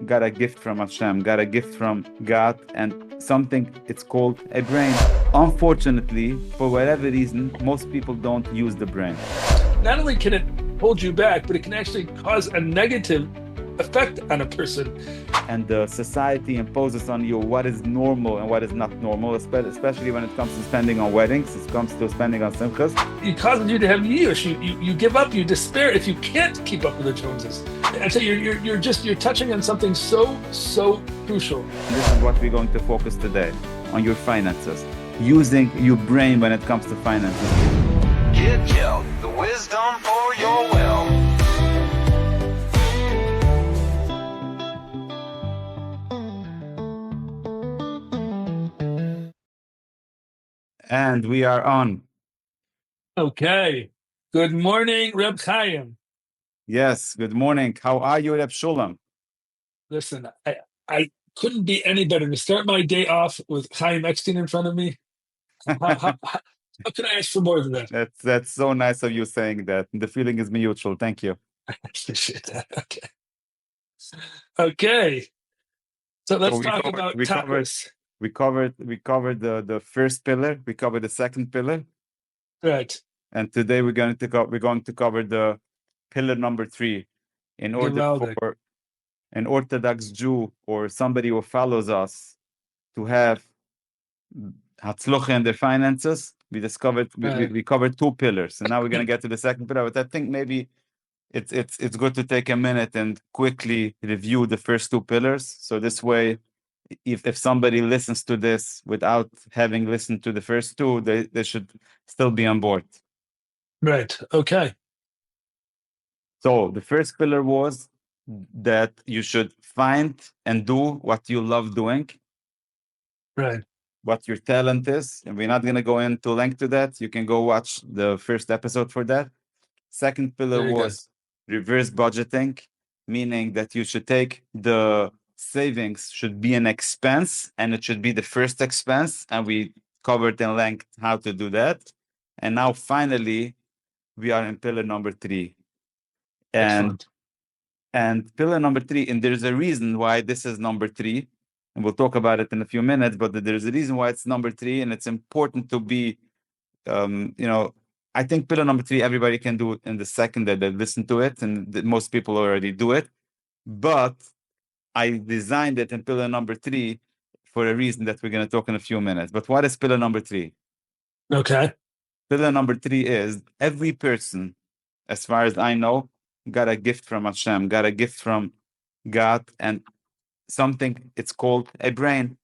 got a gift from Hashem, got a gift from God, and something it's called a brain. Unfortunately, for whatever reason, most people don't use the brain. Not only can it hold you back, but it can actually cause a negative effect on a person. And the society imposes on you what is normal and what is not normal, especially when it comes to spending on weddings, it comes to spending on simchas. It causes you to have yish. You give up, you despair if you can't keep up with the Joneses. And so you're touching on something so crucial. And this is what we're going to focus today on your finances, using your brain when it comes to finances. Git Gelt, the wisdom for your wealth. And we are on. Okay. Good morning, Reb Chaim. Yes, good morning. How are you, Reb Shulam? Listen, I couldn't be any better to start my day off with Chaim Eckstein in front of me. How can I ask for more than that? That's so nice of you saying that. The feeling is mutual. Thank you. I appreciate that. Okay. Okay. So So let's talk about tacos. we covered the first pillar, we covered the second pillar, Right. and today we're going to cover the pillar number 3 in order Geweldig. for an Orthodox Jew or somebody who follows us to have Hatzlucha in their finances. We covered 2 pillars, and now we're going to get to the second pillar. But I think maybe it's good to take a minute and quickly review the first 2 pillars. So this way, if somebody listens to this without having listened to the first 2, they should still be on board. Right. Okay. So the first pillar was that you should find and do what you love doing, Right. what your talent is. And we're not going to go into length to that. You can go watch the first episode for that. Second pillar Very good. was reverse budgeting, meaning that you should take the savings should be an expense and it should be the first expense. And we covered in length how to do that. And now finally, we are in pillar number 3. Excellent. And pillar number 3, and there's a reason why this is number 3, and we'll talk about it in a few minutes, but there's a reason why it's number 3, and it's important to be, I think pillar number 3, everybody can do it in the second that they listen to it, and most people already do it, but I designed it in pillar number 3 for a reason that we're going to talk in a few minutes. But what is pillar number 3? Okay. Pillar number 3 is every person, as far as I know, got a gift from Hashem, got a gift from God, and something it's called a brain.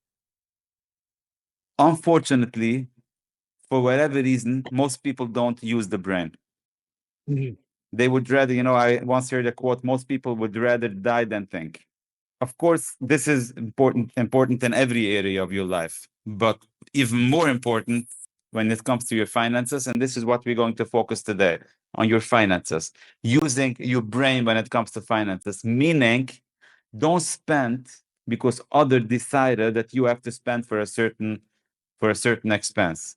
Unfortunately, for whatever reason, most people don't use the brain. Mhm. They would rather, I once heard a quote, most people would rather die than think. Of course, this is important in every area of your life, but even more important when it comes to your finances. And this is what we're going to focus today on your finances, using your brain when it comes to finances, meaning don't spend because other decided that you have to spend for a certain expense.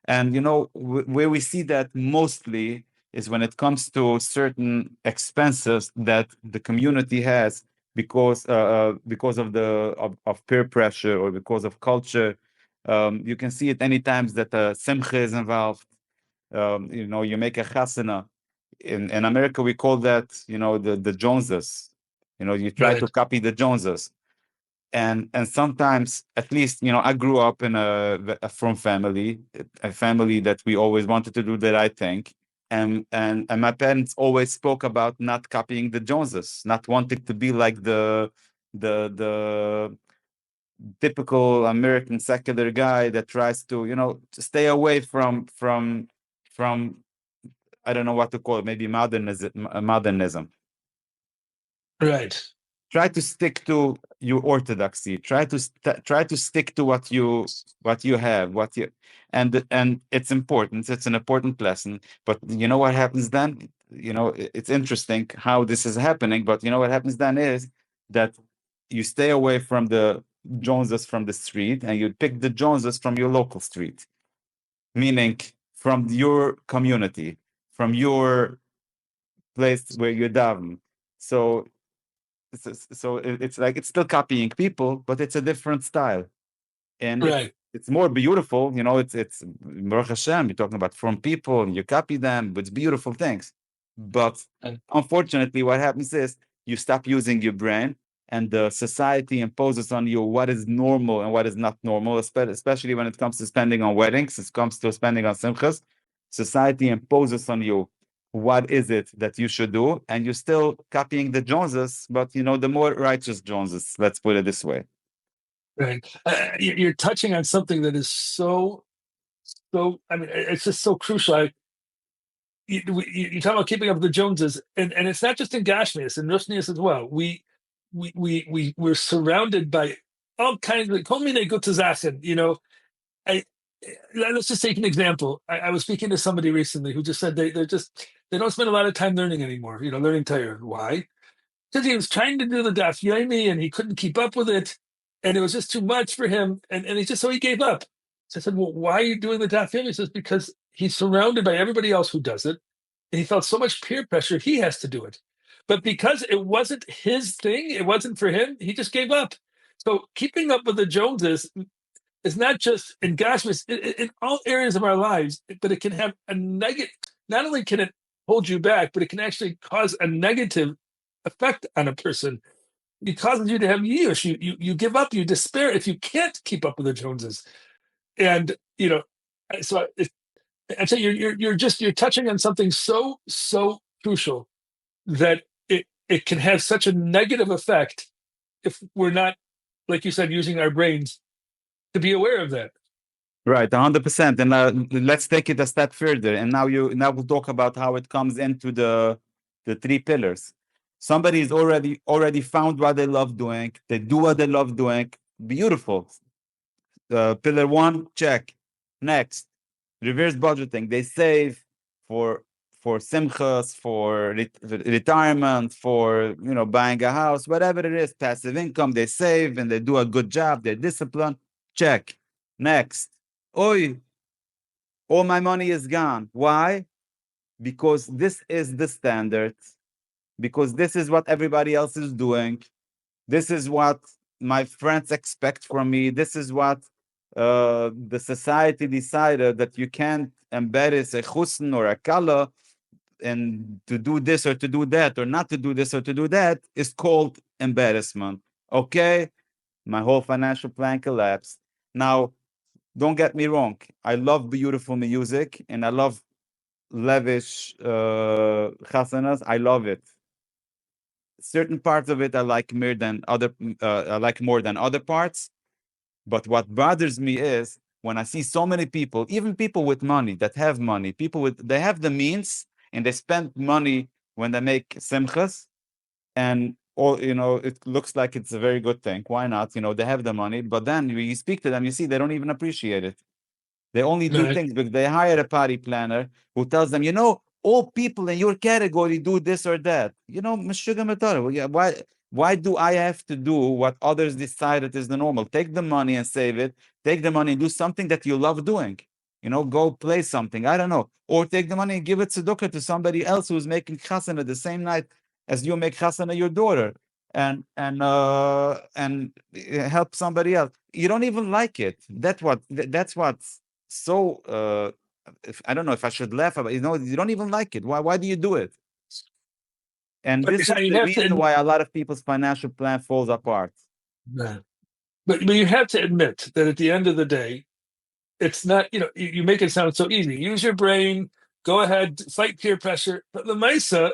And where we see that mostly is when it comes to certain expenses that the community has because of peer pressure or because of culture. You can see it any times that simcha is involved. You make a chasana. In America, we call that the Joneses. You try to Right. copy the Joneses. And sometimes, at least, I grew up in a from family, a family that we always wanted to do the right thing. And my parents always spoke about not copying the Joneses, not wanting to be like the typical American secular guy that tries to, to stay away from I don't know what to call it, maybe modernism. Right. Try to stick to your orthodoxy. Try to stick to what you have, and it's important. It's an important lesson. But you know what happens then? It's interesting how this is happening. But you know what happens then is that you stay away from the Joneses from the street, and you pick the Joneses from your local street, meaning from your community, from your place where you daven. So so it's like it's still copying people, but it's a different style, and Right. it's more beautiful. You know, it's Baruch Hashem. You're talking about from people, and you copy them, but it's beautiful things. But And unfortunately, what happens is you stop using your brain, and the society imposes on you what is normal and what is not normal, especially when it comes to spending on weddings, it comes to spending on simchas. Society imposes on you what is it that you should do, and you're still copying the Joneses, but you know, the more righteous Joneses, let's put it this way. right. You're touching on something that is so, I mean, it's just so crucial. You talk about keeping up with the Joneses, and it's not just in Gashmias, in Rushnias as well. We're surrounded by all kinds of call me good, you know. I let's just take an example. I was speaking to somebody recently who just said they don't spend a lot of time learning anymore, you know, learning Torah. Why? Because he was trying to do the Daf Yomi and he couldn't keep up with it, and it was just too much for him, and he gave up. So I said, well, why are you doing the Daf Yomi? He says, because he's surrounded by everybody else who does it, and he felt so much peer pressure he has to do it. But because it wasn't his thing, it wasn't for him, he just gave up. So keeping up with the Joneses is not just in Gashmis, in all areas of our lives, but it can have a negative. Not only can it hold you back, but it can actually cause a negative effect on a person. It causes you to have yish. You give up. You despair if you can't keep up with the Joneses. And you know, so I tell you, you're touching on something so crucial that it can have such a negative effect if we're not, like you said, using our brains to be aware of that. Right, 100%. And let's take it a step further. And now we'll talk about how it comes into the three pillars. Somebody's already found what they love doing. They do what they love doing. Beautiful. Pillar one, check. Next, reverse budgeting. They save for simchas, for retirement, for buying a house, whatever it is, passive income. They save and they do a good job. They're disciplined. Check. Next, oi, all my money is gone. Why? Because this is the standard. Because this is what everybody else is doing. This is what my friends expect from me. This is what the society decided, that you can't embarrass a chusn or a kala, and to do this or to do that, or not to do this or to do that, is called embarrassment. Okay? My whole financial plan collapsed. Now, don't get me wrong. I love beautiful music and I love lavish chasanas. I love it. Certain parts of it I like more than other parts. But what bothers me is when I see so many people, even people with money that have money, they have the means and they spend money when they make simchas, and it looks like it's a very good thing. Why not? They have the money, but then when you speak to them, you see they don't even appreciate it. They only do Right. things because they hire a party planner who tells them, all people in your category do this or that. Meshuggah Matara. Yeah, why do I have to do what others decided is the normal? Take the money and save it. Take the money and do something that you love doing. Go play something. I don't know. Or take the money and give it tzedukah to somebody else who's making chasana the same night as you make chasana your daughter. And help somebody else. You don't even like it. That's what's so I don't know if I should laugh about you don't even like it. Why do you do it? And But this is you the have reason to, why a lot of people's financial plan falls apart. but you have to admit that at the end of the day, it's not. You make it sound so easy. Use your brain. Go ahead, fight peer pressure. But the Mesa,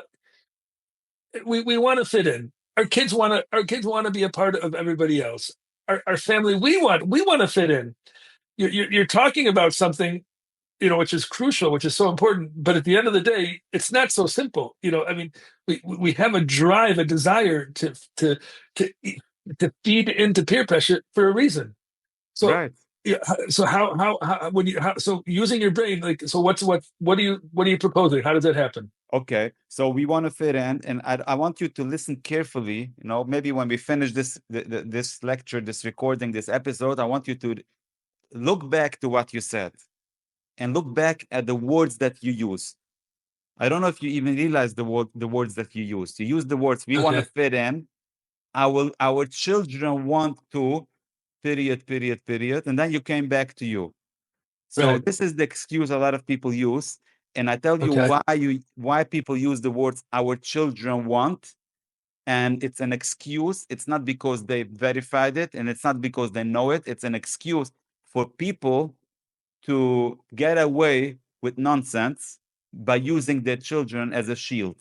we want to fit in. Our kids want to be a part of everybody else. Our family, we want to fit in. You're talking about something, which is crucial, which is so important. But at the end of the day, it's not so simple. I mean, we have a drive, a desire to feed into peer pressure for a reason. So Right. yeah, so how when you so using your brain, like, so what are you proposing? How does that happen? Okay. So we want to fit in, and I want you to listen carefully. Maybe when we finish this lecture, this recording, this episode, I want you to look back to what you said and look back at the words that you use. I don't know if you even realize the words that you use. You use the words, we want to Okay. fit in, our children want to, period, period, period. And then you came back to you. So Right. this is the excuse a lot of people use. And I tell you Okay. why people use the words our children want. And it's an excuse. It's not because they verified it, and it's not because they know it. It's an excuse for people to get away with nonsense by using their children as a shield.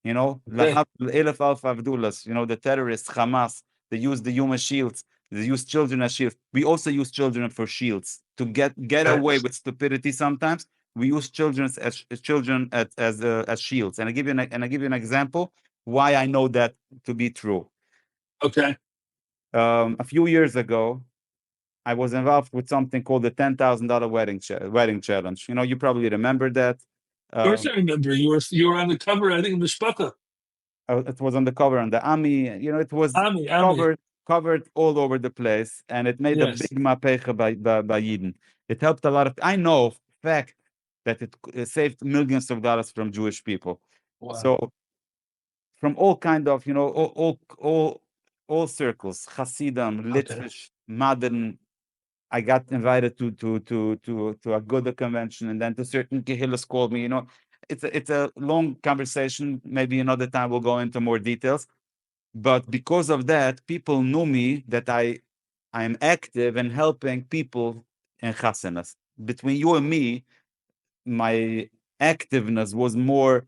You know, Okay. Elif Alpha Abdullahs, you know, the terrorists, Hamas, they use the human shields. They use children as shields. We also use children for shields to get Right. away with stupidity. Sometimes we use children as shields. And I give you an example why I know that to be true. Okay. A few years ago, I was involved with something called the $10,000 wedding challenge. You know, you probably remember that. Of course, I remember you were on the cover. I think of Mishpacha. It was on the cover on the Ami. You know, it was Ami. covered all over the place, and it made a Yes. big mapecha by Yidden. It helped a lot of. I know fact that it saved millions of dollars from Jewish people. Wow. So from all kind of, you know, all circles, Hasidim, Litvish, modern. I got invited to a Goda convention, and then to certain Kehillas called me. You know, it's a long conversation. Maybe another time we'll go into more details. But because of that, people knew me that I am active and helping people in Chasanas. Between you and me, my activeness was more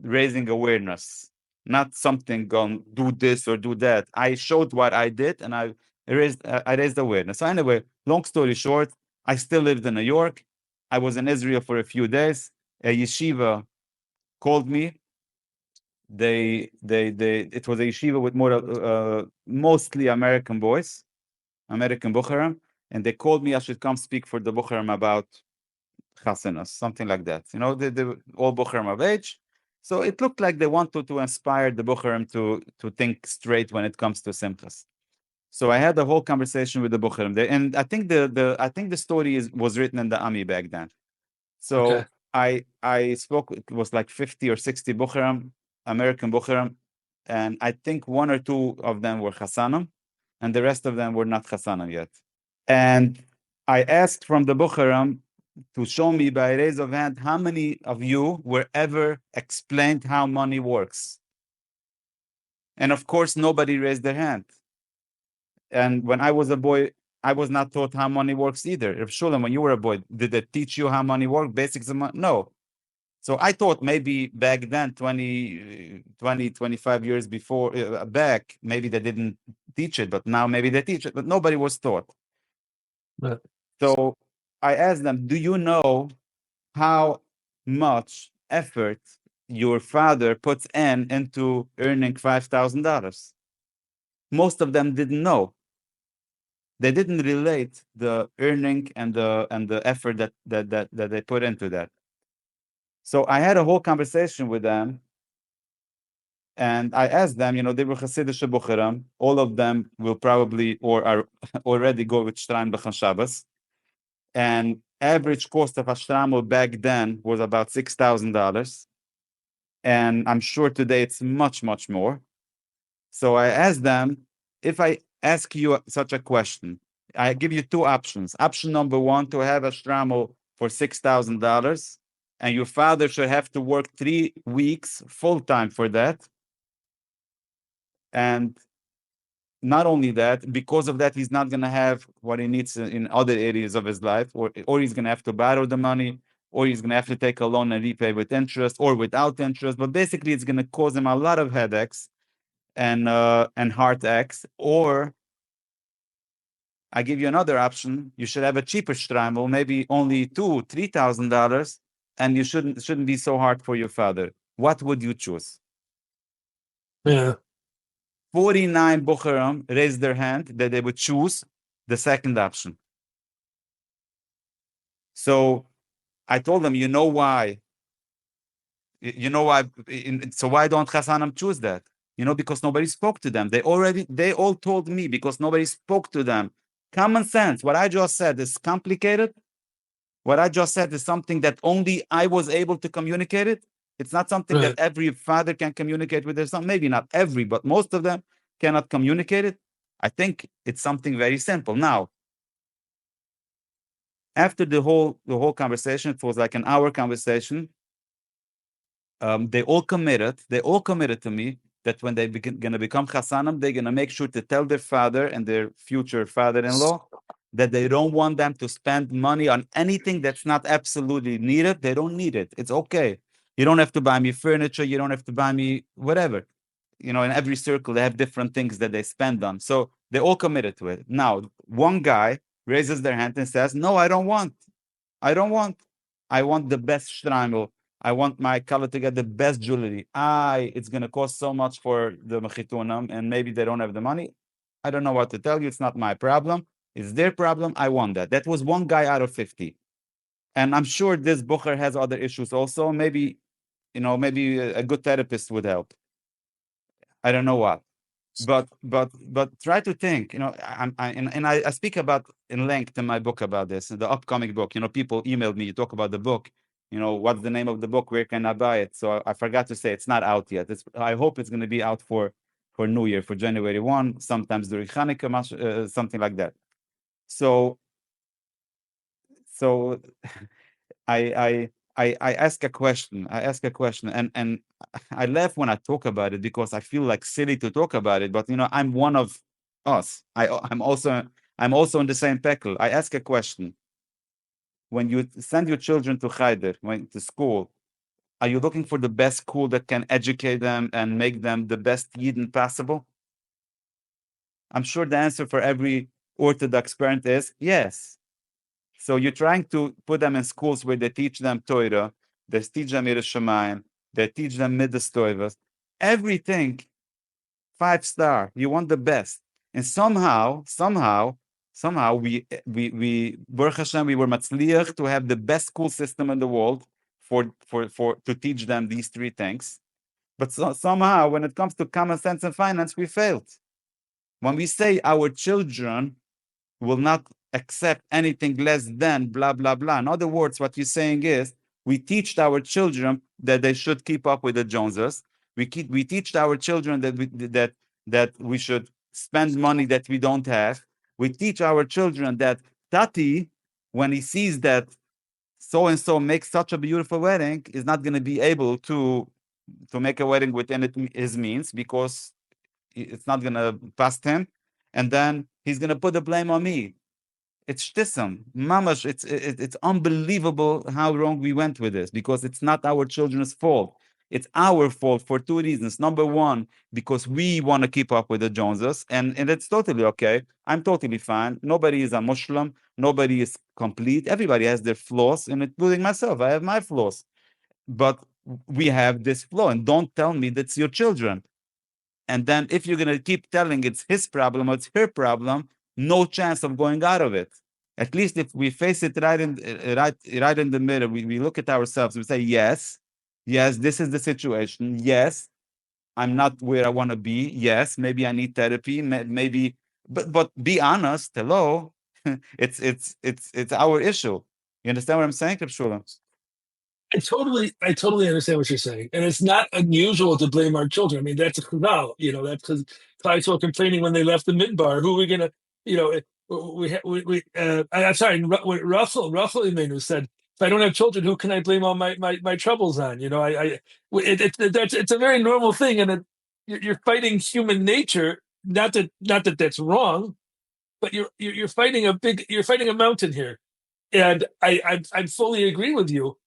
raising awareness, not something going do this or do that. I showed what I did, and I raised awareness. So anyway, long story short, I still lived in New York. I was in Israel for a few days. A yeshiva called me. It was a yeshiva with mostly American boys, American Bukharam, and they called me I should come speak for the Bukharam about Chasanas, something like that. You know, the all Bukharam of age. So it looked like they wanted to inspire the Bukharam to think straight when it comes to Simchas. So I had a whole conversation with the Bukharam, and I think the story was written in the Ami back then. Okay. So I spoke. It was like 50 or 60 Bukharam, American Bukharam, and I think one or two of them were Hassanim, and the rest of them were not Hassanim yet. And I asked from the Bukharam to show me by a raise of hand how many of you were ever explained how money works. And of course, nobody raised their hand. And when I was a boy, I was not taught how money works either. If Shulam, when you were a boy, did they teach you how money works? Basics of money? No. So I thought maybe back then, 25 years before back, maybe they didn't teach it, but now maybe they teach it, but nobody was taught. Right. So I asked them, do you know how much effort your father puts into earning $5,000? Most of them didn't know. They didn't relate the earning and the effort that they put into that. So I had a whole conversation with them, and I asked them, you know, they were Hasidic Bukharam. All of them will probably or are already go with Shtrein B'chan Shabbos. And average cost of a shtramel back then was about $6,000. And I'm sure today it's much, much more. So I asked them, if I ask you such a question, I give you two options. Option number one, to have a shtramel for $6,000, and your father should have to work 3 weeks full-time for that. And not only that, because of that, he's not going to have what he needs in other areas of his life, or he's going to have to borrow the money, or he's going to have to take a loan and repay with interest or without interest. But basically, it's going to cause him a lot of headaches and heart aches. Or I give you another option: you should have a cheaper shtreimel, maybe only $2,000-$3,000, and you shouldn't be so hard for your father. What would you choose? Yeah. 49 Bukharam raised their hand that they would choose the second option. So I told them, you know why? You know why? So why don't Hassanim choose that? You know, because nobody spoke to them. They all told me because nobody spoke to them. Common sense. What I just said is complicated. What I just said is something that only I was able to communicate it. It's not something that every father can communicate with their son. Maybe not every, but most of them cannot communicate it, I think it's something very simple. Now, after the whole conversation, it was like an hour conversation. They all committed to me that when they gonna become chassanim, they're gonna make sure to tell their father and their future father-in-law that they don't want them to spend money on anything that's not absolutely needed. They don't need it. It's okay. You don't have to buy me furniture. You don't have to buy me whatever. In every circle, they have different things that they spend on. So they all committed to it. Now, one guy raises their hand and says, no, I don't want. I want the best shtreimel. I want my color to get the best jewelry. It's going to cost so much for the mechitunam, and maybe they don't have the money. I don't know what to tell you. It's not my problem. It's their problem. I want that. That was one guy out of 50. And I'm sure this Bucher has other issues also. Maybe, maybe a good therapist would help. I don't know what. But try to think. I speak about in length in my book about this, the upcoming book. People emailed me, talk about the book. What's the name of the book? Where can I buy it? So I forgot to say it's not out yet. I hope it's going to be out for New Year, for January 1, sometimes during Hanukkah, something like that. So I ask a question. And I laugh when I talk about it because I feel like silly to talk about it. But I'm one of us. I'm also in the same peckle. I ask a question. When you send your children to Cheder, to school, are you looking for the best school that can educate them and make them the best Yidden possible? I'm sure the answer for every Orthodox parent is yes. So you're trying to put them in schools where they teach them Torah, they teach them Yiras Shamayim, they teach them Midas Toivas, everything 5-star. You want the best, and somehow we Baruch Hashem, we were matzliach to have the best school system in the world for to teach them these three things. But somehow, when it comes to common sense and finance, we failed. When we say our children will not accept anything less than blah, blah, blah. In other words, what you're saying is we teach our children that they should keep up with the Joneses. We teach our children that we should spend money that we don't have. We teach our children that Tati, when he sees that so-and-so makes such a beautiful wedding, is not going to be able to make a wedding within his means because it's not going to pass him. And then he's going to put the blame on me. It's shtism, mamash. It's unbelievable how wrong we went with this because it's not our children's fault. It's our fault for two reasons. Number one, because we want to keep up with the Joneses, and it's totally okay. I'm totally fine. Nobody is a Muslim. Nobody is complete. Everybody has their flaws, and including myself. I have my flaws, but we have this flaw, and don't tell me that's your children. And then if you're gonna keep telling it's his problem or it's her problem, no chance of going out of it. At least if we face it right in the middle, we look at ourselves, we say, yes, this is the situation. Yes, I'm not where I want to be. Yes, maybe I need therapy. Maybe, but be honest. Hello, it's our issue. You understand what I'm saying, Shulam? I totally understand what you're saying, and it's not unusual to blame our children. I mean, that's a chazal, that's because Klai complaining when they left the midbar. Who are we gonna, I'm sorry, Russell Imenu said, if I don't have children, who can I blame all my troubles on? It's a very normal thing, and you're fighting human nature. Not that that's wrong, but you're fighting a mountain here, and I fully agree with you.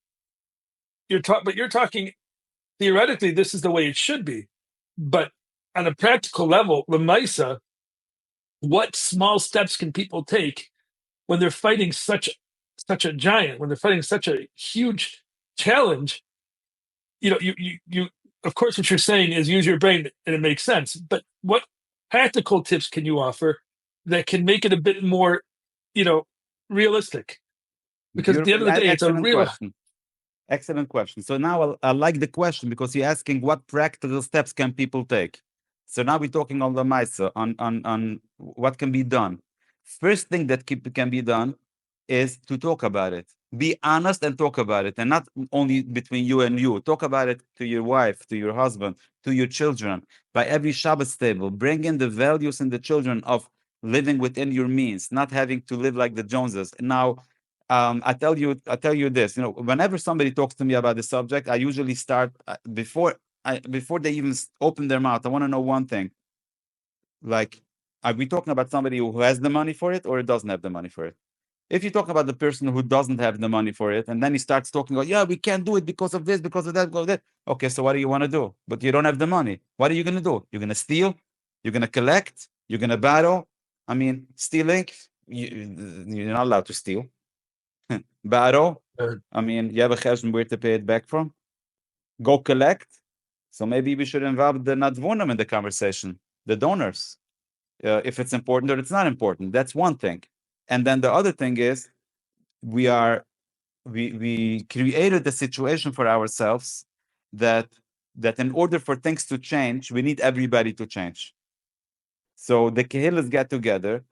But you're talking theoretically, this is the way it should be. But on a practical level, Lamaisa, what small steps can people take when they're fighting such a giant, when they're fighting such a huge challenge? You of course, what you're saying is use your brain, and it makes sense. But what practical tips can you offer that can make it a bit more, realistic? Because at the end of the day, it's a real question. Excellent question. So now I like the question because you're asking what practical steps can people take. So now we're talking on the Maisa, on what can be done. First thing that can be done is to talk about it. Be honest and talk about it, and not only between you and you. Talk about it to your wife, to your husband, to your children. By every Shabbos table, bring in the values in the children of living within your means, not having to live like the Joneses. Now, I tell you this. Whenever somebody talks to me about this subject, I usually start before they even open their mouth. I want to know one thing. Like, are we talking about somebody who has the money for it or doesn't have the money for it? If you talk about the person who doesn't have the money for it, and then he starts talking about, yeah, we can't do it because of this, because of that, because of that. Okay, so what do you want to do? But you don't have the money. What are you going to do? You're going to steal? You're going to collect? You're going to battle? I mean, stealing, you're not allowed to steal. Battle, I mean, you have a cheshbon where to pay it back from. Go collect. So maybe we should involve the Nadvonim in the conversation, the donors, if it's important or it's not important. That's one thing. And then the other thing is, we created the situation for ourselves that in order for things to change, we need everybody to change. So the Kehillas get together,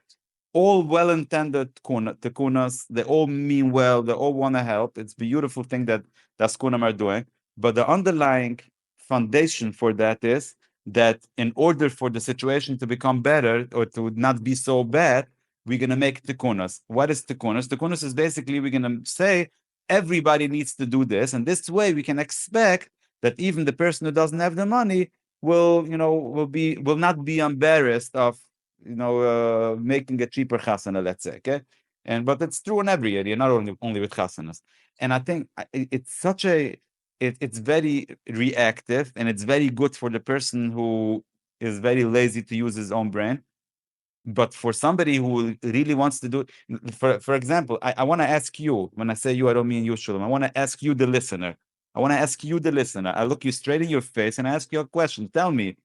all well-intended tikkunas, they all mean well, they all want to help. It's a beautiful thing that the Skunim are doing. But the underlying foundation for that is that in order for the situation to become better or to not be so bad, we're going to make tikkunas. What is tikkunas? Tikkunas is basically we're going to say everybody needs to do this. And this way we can expect that even the person who doesn't have the money will not be embarrassed of making a cheaper chasana, let's say, okay? But it's true in every area, not only with chasanas. And I think it's very reactive, and it's very good for the person who is very lazy to use his own brain. But for somebody who really wants to do it, for example, I want to ask you, when I say you, I don't mean you, Shulam. I want to ask you, the listener. I look you straight in your face and I ask you a question. Tell me,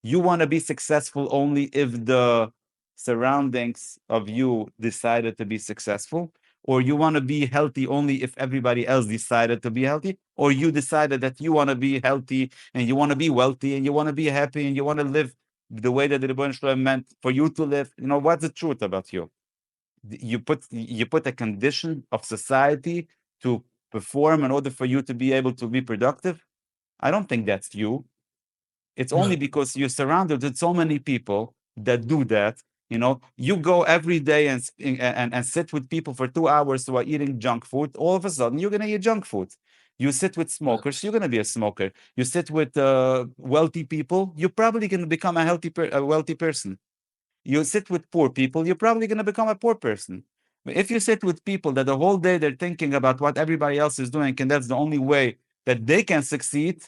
you want to be successful only if the surroundings of you decided to be successful, or you want to be healthy only if everybody else decided to be healthy, or you decided that you want to be healthy and you want to be wealthy and you want to be happy and you want to live the way that the Rebbeinu Shalom meant for you to live. What's the truth about you? You put a condition of society to perform in order for you to be able to be productive. I don't think that's you. It's only because you're surrounded with so many people that do that. You go every day and sit with people for 2 hours who are eating junk food. All of a sudden, you're going to eat junk food. You sit with smokers, you're going to be a smoker. You sit with wealthy people, you're probably going to become a wealthy person. You sit with poor people, you're probably going to become a poor person. But if you sit with people that the whole day they're thinking about what everybody else is doing, and that's the only way that they can succeed,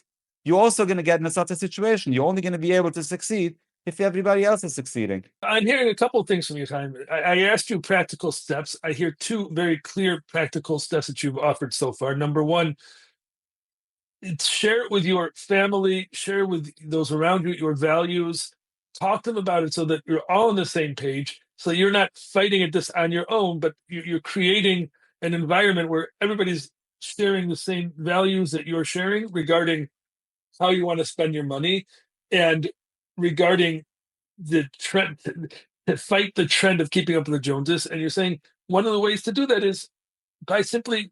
you're also going to get in such a situation. You're only going to be able to succeed if everybody else is succeeding. I'm hearing a couple of things from you, Chaim. I asked you practical steps. I hear two very clear practical steps that you've offered so far. Number one, share it with your family, share with those around you your values, talk to them about it so that you're all on the same page, so you're not fighting at this on your own, but you're creating an environment where everybody's sharing the same values that you're sharing regarding how you want to spend your money and regarding the trend, to fight the trend of keeping up with the Joneses. And you're saying one of the ways to do that is by simply,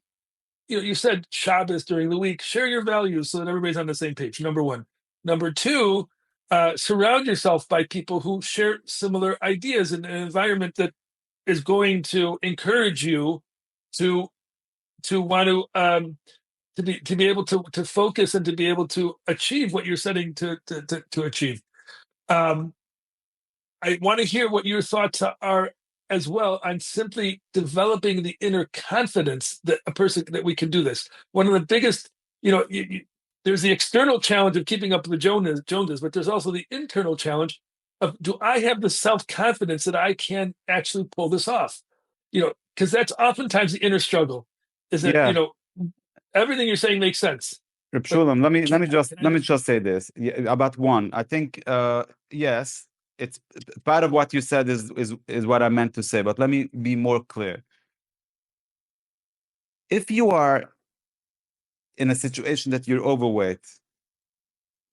you said Shabbos during the week, share your values so that everybody's on the same page. Number one. Number two, surround yourself by people who share similar ideas in an environment that is going to encourage you to want to be able to focus and to be able to achieve what you're setting to achieve. I want to hear what your thoughts are as well on simply developing the inner confidence that that we can do this. One of the biggest, there's the external challenge of keeping up with the Joneses, but there's also the internal challenge of, do I have the self-confidence that I can actually pull this off? Because that's oftentimes the inner struggle, is that, everything you're saying makes sense. Reb Shulam, let me just say this about one. I think yes, it's part of what you said is what I meant to say, but let me be more clear. If you are in a situation that you're overweight,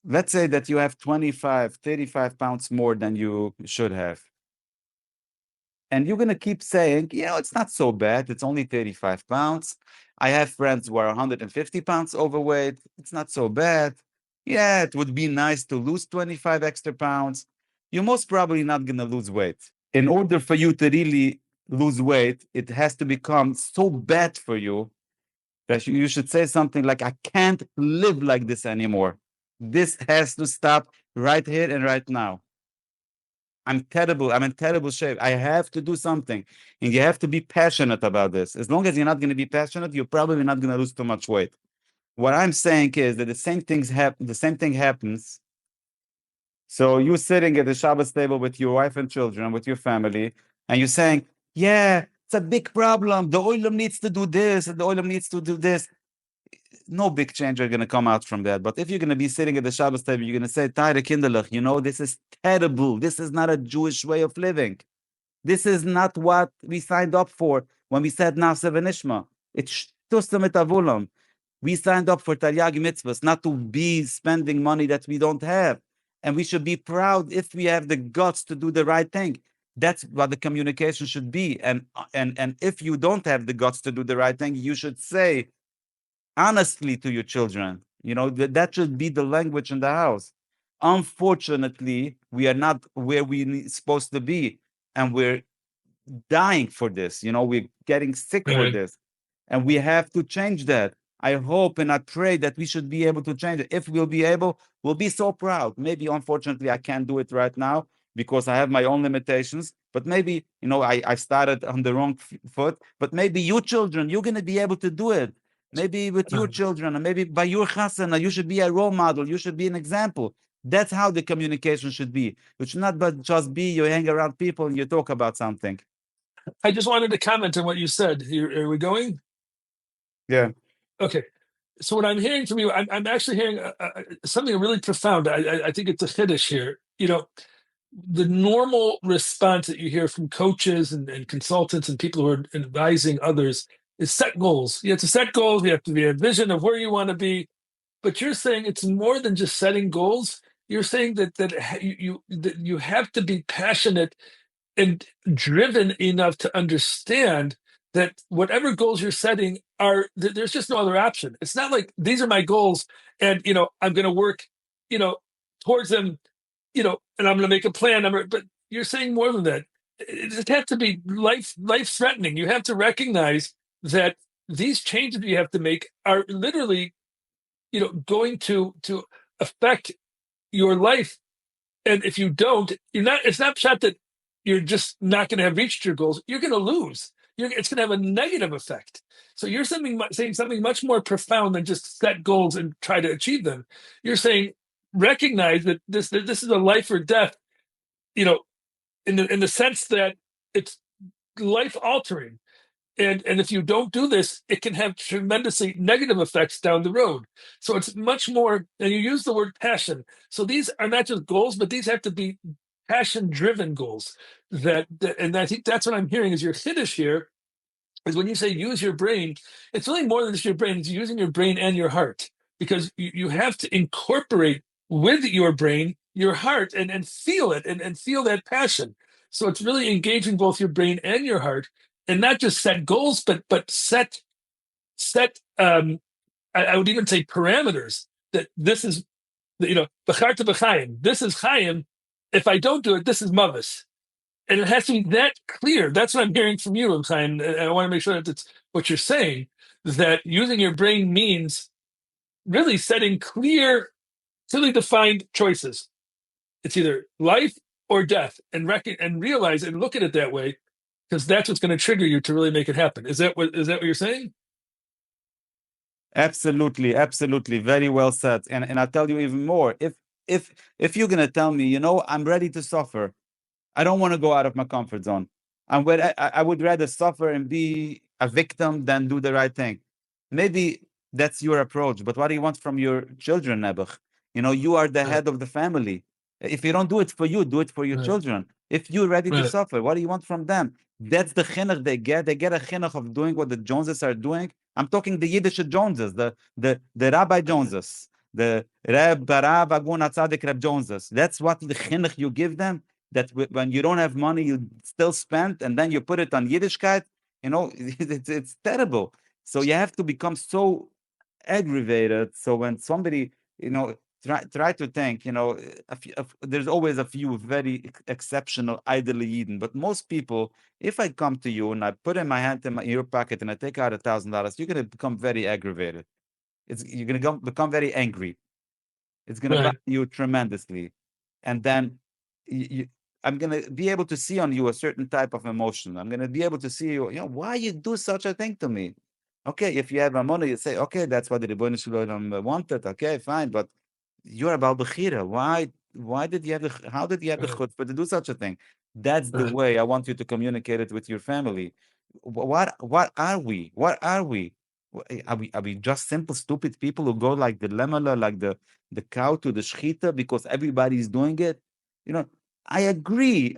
let's say that you have 25, 35 pounds more than you should have. And you're going to keep saying, it's not so bad. It's only 35 pounds. I have friends who are 150 pounds overweight. It's not so bad. Yeah, it would be nice to lose 25 extra pounds. You're most probably not going to lose weight. In order for you to really lose weight, it has to become so bad for you that you should say something like, I can't live like this anymore. This has to stop right here and right now. I'm terrible. I'm in terrible shape. I have to do something. And you have to be passionate about this. As long as you're not going to be passionate, you're probably not going to lose too much weight. What I'm saying is that the same thing happens. So you're sitting at the Shabbos table with your wife and children, with your family, and you're saying, yeah, it's a big problem. The oilam needs to do this, and the oilam needs to do this. No big change are going to come out from that. But if you're going to be sitting at the Shabbos table, you're going to say, Tare Kinderlich, this is terrible. This is not a Jewish way of living. This is not what we signed up for when we said Na'aseh v'nishma. It's shtusam et avulam. We signed up for Taryag mitzvahs, not to be spending money that we don't have. And we should be proud if we have the guts to do the right thing. That's what the communication should be. And if you don't have the guts to do the right thing, you should say honestly to your children. That should be the language in the house. Unfortunately, we are not where we're supposed to be, and we're dying for this. We're getting sick for Right. this, and we have to change that. I hope and I pray that we should be able to change it. If we'll be able, we'll be so proud. Maybe, unfortunately, I can't do it right now because I have my own limitations. But maybe, I started on the wrong foot. But maybe you children, you're going to be able to do it. Maybe with your children, and maybe by your chasana, you should be a role model. You should be an example. That's how the communication should be. It should not but just be you hang around people and you talk about something. I just wanted to comment on what you said. Are we going? Yeah. Okay. So what I'm hearing from you, I'm actually hearing something really profound. I think it's a chiddush here. The normal response that you hear from coaches and consultants and people who are advising others is set goals. You have to set goals. You have to be a vision of where you want to be. But you're saying it's more than just setting goals. You're saying that you have to be passionate and driven enough to understand that whatever goals you're setting there's just no other option. It's not like these are my goals and I'm going to work towards them and I'm going to make a plan. But you're saying more than that. It has to be life threatening. You have to recognize that these changes you have to make are literally going to affect your life. And if you don't, it's not shot that you're just not going to have reached your goals. You're going to lose. It's going to have a negative effect. So you're saying something much more profound than just set goals and try to achieve them. You're saying recognize that this is a life or death, in the sense that it's life altering. And if you don't do this, it can have tremendously negative effects down the road. So it's much more, and you use the word passion. So these are not just goals, but these have to be passion-driven goals. And I think that's what I'm hearing is your chiddush here, is when you say use your brain, it's really more than just your brain. It's using your brain and your heart, because you have to incorporate with your brain your heart and feel it and feel that passion. So it's really engaging both your brain and your heart, and not just set goals, but set I would even say parameters that this is b'charta b'chaim. This is chaim. If I don't do it, this is mavis. And it has to be that clear. That's what I'm hearing from you, Chaim. And I want to make sure that it's what you're saying, that using your brain means really setting clearly defined choices. It's either life or death, and realize and look at it that way, because that's what's going to trigger you to really make it happen. Is that what you're saying? Absolutely, absolutely. Very well said. And I'll tell you even more. If you're gonna tell me, I'm ready to suffer, I don't want to go out of my comfort zone. I would rather suffer and be a victim than do the right thing. Maybe that's your approach, but what do you want from your children, Nebuch? You are the head of the family. If you don't do it for you, do it for your children. If you're ready to suffer, what do you want from them? That's the chinuch they get. They get a chinuch of doing what the Joneses are doing. I'm talking the Yiddish Joneses, the Rabbi Joneses, the Reb Barav Agun Atzadik Reb Joneses. That's what the chinuch you give them. that when you don't have money, you still spend, and then you put it on Yiddishkeit. It's terrible. So you have to become so aggravated. So when somebody, try to think, there's always a few very exceptional idle Eden, but most people, if I come to you and I put in my hand in your pocket and I take out $1,000, you're going to become very aggravated. You're going to become very angry. It's going to bother Right. you tremendously. And then I'm going to be able to see on you a certain type of emotion. I'm going to be able to see you, why you do such a thing to me? Okay, if you have a money, you say, okay, that's what the Rebbeinu Shalom wanted. Okay, fine, but you're about Bechira. Why did you have how did you have the Right. chutzpah to do such a thing? That's the Right. way I want you to communicate it with your family. What are we? What are we? Are we just simple stupid people who go like the lemala, like the cow to the shechita because everybody's doing it? I agree.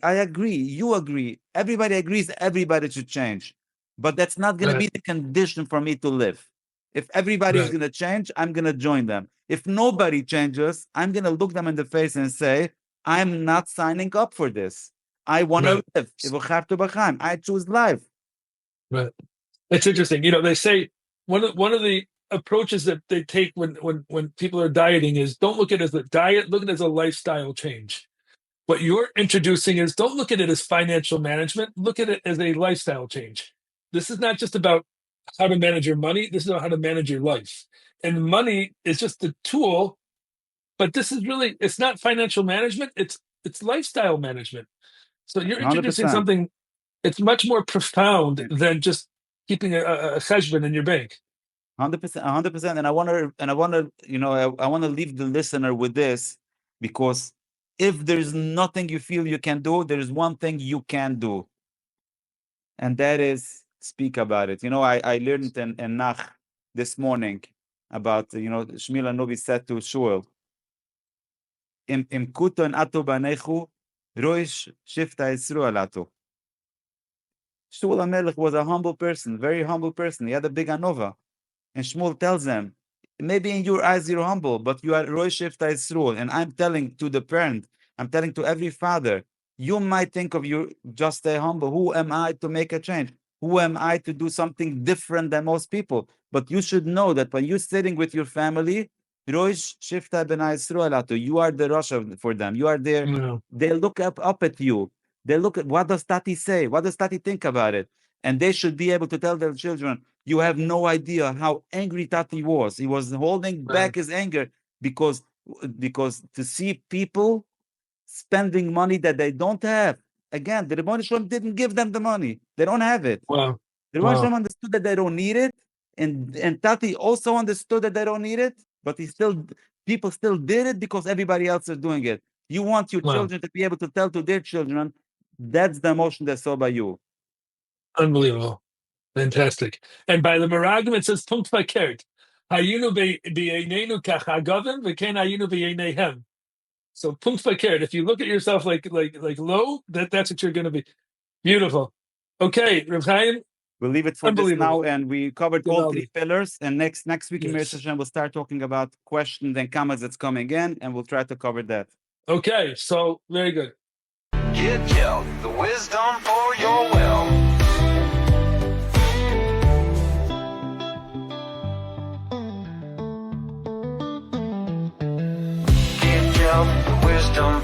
You agree. Everybody agrees. Everybody should change, but that's not going to be Right. the condition for me to live. If everybody's Right. going to change, I'm going to join them. If nobody changes, I'm going to look them in the face and say, I'm not signing up for this. I want to live. I choose life. Right. It's interesting. They say one of the approaches that they take when people are dieting is don't look at it as a diet, look at it as a lifestyle change. What you're introducing is don't look at it as financial management, look at it as a lifestyle change. This is not just about how to manage your money, this is about how to manage your life. And money is just the tool, but this is really, it's not financial management, it's lifestyle management. So you're introducing 100%. something, it's much more profound than just keeping a cheshbon in your bank. 100%, 100%. And I want to, I want to leave the listener with this, because if there's nothing you feel you can do, there is one thing you can do, and that is speak about it. I learned in Nach this morning about, Shmuel Novi said to Shmuel, Im kuton ato banechu, roish shifta Yisru alato. Shmuel HaMelech was a humble person, very humble person. He had a big anova. And Shmuel tells them, maybe in your eyes you're humble, but you are Roy Shifta Yisroel. And I'm telling to the parent, I'm telling to every father, you might think of you just stay humble. Who am I to make a change? Who am I to do something different than most people? But you should know that when you're sitting with your family, Roy Shifta Ben Yisroel, you are the Rosh for them. You are there. No. They look up at you. They look at, what does Tati say? What does Tati think about it? And they should be able to tell their children, you have no idea how angry Tati was. He was holding back his anger because to see people spending money that they don't have. Again, the Rebbeinu Shalom didn't give them the money. They don't have it. Wow. The Rebbeinu Wow. Shalom understood that they don't need it, and Tati also understood that they don't need it, but people still did it because everybody else is doing it. You want your Wow. children to be able to tell to their children, that's the emotion they saw by you. Unbelievable. Fantastic. And by the Meragim, it says, Punkt verkehrt. Hayinu b'einenu kachagavim, v'ken hayinu b'einehem. So punkt verkehrt. If you look at yourself like low, that's what you're going to be. Beautiful. Okay, Reb Chaim, We'll leave it for this now, unbelievable. and we covered all three Gewaldig. pillars. And next week, in Yes. Mir Hashem, we'll start talking about questions and comments that's coming in, and we'll try to cover that. Okay, so very good. Git Gelt, the wisdom for your well. Git Gelt, the wisdom